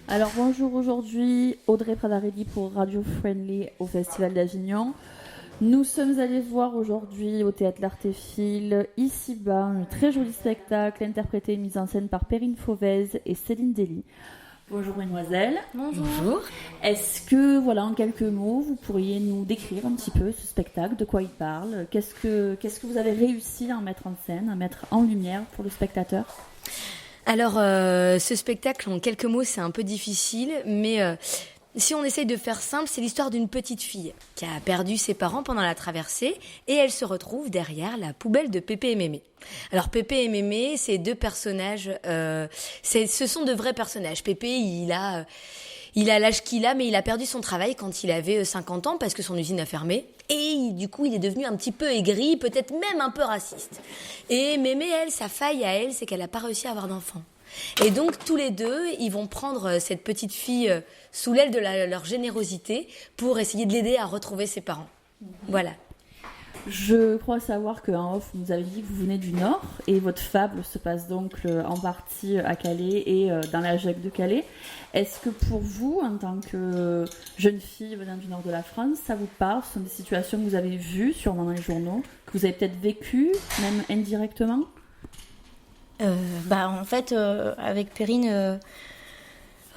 Alors bonjour, aujourd'hui Audrey Pradarelli pour Radio Friendly au Festival d'Avignon. Nous sommes allés voir aujourd'hui au Théâtre L'Artéfil, ici-bas, un très joli spectacle interprété et mis en scène par Perrine Fauvez et Céline Dely. Bonjour mesdemoiselles. Bonjour. Est-ce que, en quelques mots, vous pourriez nous décrire un petit peu ce spectacle, de quoi il parle, qu'est-ce que vous avez réussi à en mettre en scène, à mettre en lumière pour le spectateur ? Alors, ce spectacle, en quelques mots, c'est un peu difficile, mais si on essaye de faire simple, c'est l'histoire d'une petite fille qui a perdu ses parents pendant la traversée et elle se retrouve derrière la poubelle de Pépé et Mémé. Alors Pépé et Mémé, c'est deux personnages, ce sont de vrais personnages. Pépé, il a l'âge qu'il a, mais il a perdu son travail quand il avait 50 ans parce que son usine a fermé. Et du coup, il est devenu un petit peu aigri, peut-être même un peu raciste. Et Mémé, elle, sa faille à elle, c'est qu'elle n'a pas réussi à avoir d'enfant. Et donc, tous les deux, ils vont prendre cette petite fille sous l'aile de leur générosité pour essayer de l'aider à retrouver ses parents. Voilà. Je crois savoir qu'en off, vous nous avez dit que vous venez du Nord et votre fable se passe donc en partie à Calais et dans la Jacques de Calais. Est-ce que pour vous, en tant que jeune fille venant du Nord de la France, ça vous parle ? Ce sont des situations que vous avez vues sûrement dans les journaux, que vous avez peut-être vécues, même indirectement ? En fait, avec Perrine,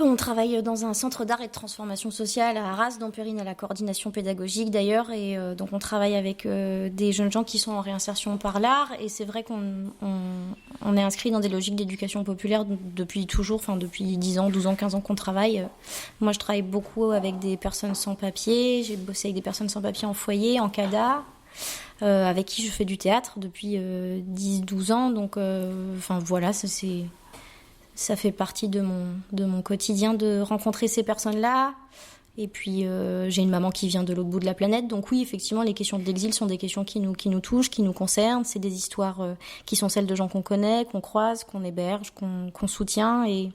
on travaille dans un centre d'art et de transformation sociale à Arras, dont Perrine a la coordination pédagogique d'ailleurs, et donc on travaille avec des jeunes gens qui sont en réinsertion par l'art, et c'est vrai qu'on est inscrit dans des logiques d'éducation populaire depuis toujours, depuis 10 ans, 12 ans, 15 ans qu'on travaille. Moi, je travaille beaucoup avec des personnes sans papier, j'ai bossé avec des personnes sans papier en foyer, en CADA, avec qui je fais du théâtre depuis 10-12 ans, donc ça fait partie de mon quotidien de rencontrer ces personnes-là. Et puis, j'ai une maman qui vient de l'autre bout de la planète. Donc oui, effectivement, les questions de l'exil sont des questions qui nous touchent, qui nous concernent. C'est des histoires qui sont celles de gens qu'on connaît, qu'on croise, qu'on héberge, qu'on soutient. Et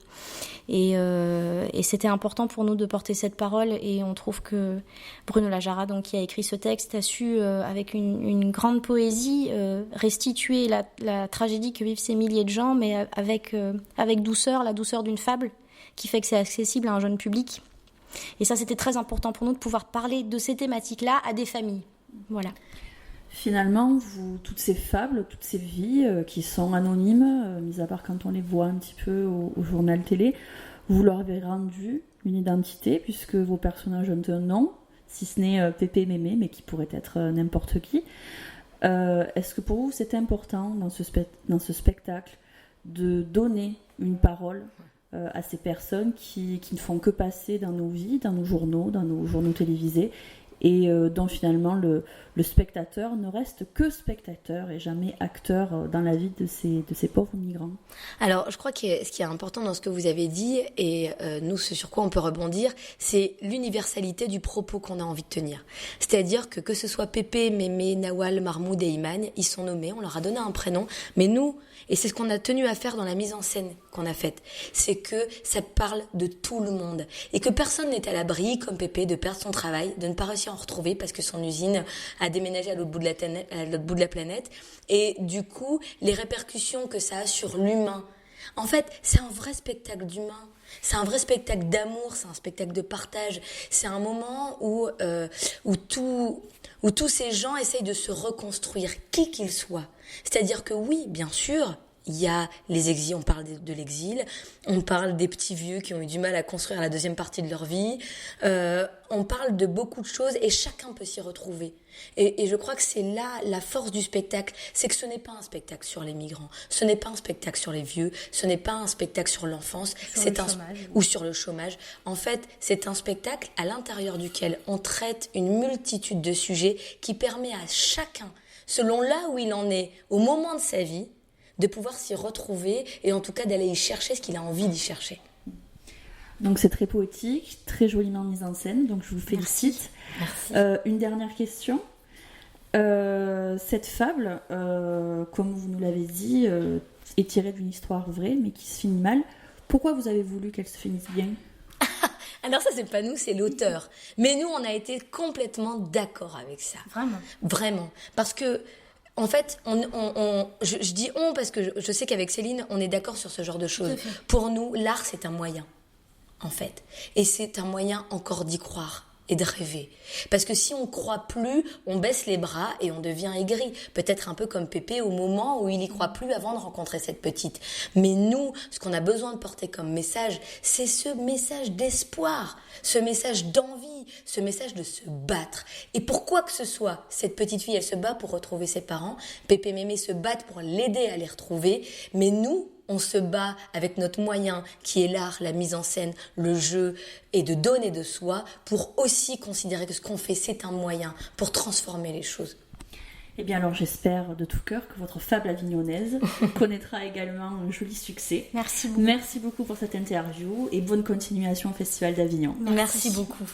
c'était important pour nous de porter cette parole. Et on trouve que Bruno Lajara, donc, qui a écrit ce texte, a su, avec une grande poésie, restituer la tragédie que vivent ces milliers de gens, mais avec douceur, la douceur d'une fable, qui fait que c'est accessible à un jeune public. Et ça, c'était très important pour nous de pouvoir parler de ces thématiques-là à des familles. Voilà. Finalement, toutes ces fables, toutes ces vies qui sont anonymes, mis à part quand on les voit un petit peu au journal télé, vous leur avez rendu une identité puisque vos personnages ont un nom, si ce n'est Pépé et Mémé, mais qui pourrait être n'importe qui. Est-ce que pour vous, c'est important dans ce spectacle de donner une parole à ces personnes qui ne font que passer dans nos vies, dans nos journaux télévisés, et dont finalement le spectateur ne reste que spectateur et jamais acteur dans la vie de ces pauvres migrants. Alors, je crois que ce qui est important dans ce que vous avez dit, et nous, ce sur quoi on peut rebondir, c'est l'universalité du propos qu'on a envie de tenir. C'est-à-dire que ce soit Pépé, Mémé, Nawal, Mahmoud et Iman, ils sont nommés, on leur a donné un prénom, mais nous, et c'est ce qu'on a tenu à faire dans la mise en scène qu'on a faite, c'est que ça parle de tout le monde, et que personne n'est à l'abri, comme Pépé, de perdre son travail, de ne pas réussir à en retrouver parce que son usine a déménagé à l'autre bout de la planète, et du coup, les répercussions que ça a sur l'humain. En fait, c'est un vrai spectacle d'humain. C'est un vrai spectacle d'amour, c'est un spectacle de partage. C'est un moment où tous ces gens essayent de se reconstruire, qui qu'ils soient. C'est-à-dire que oui, bien sûr, il y a les exils, on parle de l'exil, on parle des petits vieux qui ont eu du mal à construire la deuxième partie de leur vie, on parle de beaucoup de choses et chacun peut s'y retrouver. Et je crois que c'est là la force du spectacle, c'est que ce n'est pas un spectacle sur les migrants, ce n'est pas un spectacle sur les vieux, ce n'est pas un spectacle sur l'enfance, ou sur le chômage. En fait, c'est un spectacle à l'intérieur duquel on traite une multitude de sujets qui permet à chacun, selon là où il en est au moment de sa vie, de pouvoir s'y retrouver et en tout cas d'aller y chercher ce qu'il a envie d'y chercher. Donc c'est très poétique, très joliment mis en scène, donc je vous félicite. Merci. Une dernière question. Cette fable, comme vous nous l'avez dit, est tirée d'une histoire vraie mais qui se finit mal. Pourquoi vous avez voulu qu'elle se finisse bien ? Alors ça, c'est pas nous, c'est l'auteur. Mais nous, on a été complètement d'accord avec ça. Vraiment. Parce que en fait, je dis on parce que je sais qu'avec Céline, on est d'accord sur ce genre de choses. Pour nous, l'art, c'est un moyen. en fait. Et c'est un moyen encore d'y croire et de rêver. Parce que si on croit plus, on baisse les bras et on devient aigri. Peut-être un peu comme Pépé au moment où il y croit plus avant de rencontrer cette petite. Mais nous, ce qu'on a besoin de porter comme message, c'est ce message d'espoir, ce message d'envie, ce message de se battre. Et pour quoi que ce soit, cette petite fille, elle se bat pour retrouver ses parents. Pépé et Mémé se battent pour l'aider à les retrouver. Mais nous, on se bat avec notre moyen qui est l'art, la mise en scène, le jeu et de donner de soi pour aussi considérer que ce qu'on fait, c'est un moyen pour transformer les choses. Eh bien alors j'espère de tout cœur que votre fable avignonnaise connaîtra également un joli succès. Merci beaucoup. Merci beaucoup pour cette interview et bonne continuation au Festival d'Avignon. Merci beaucoup.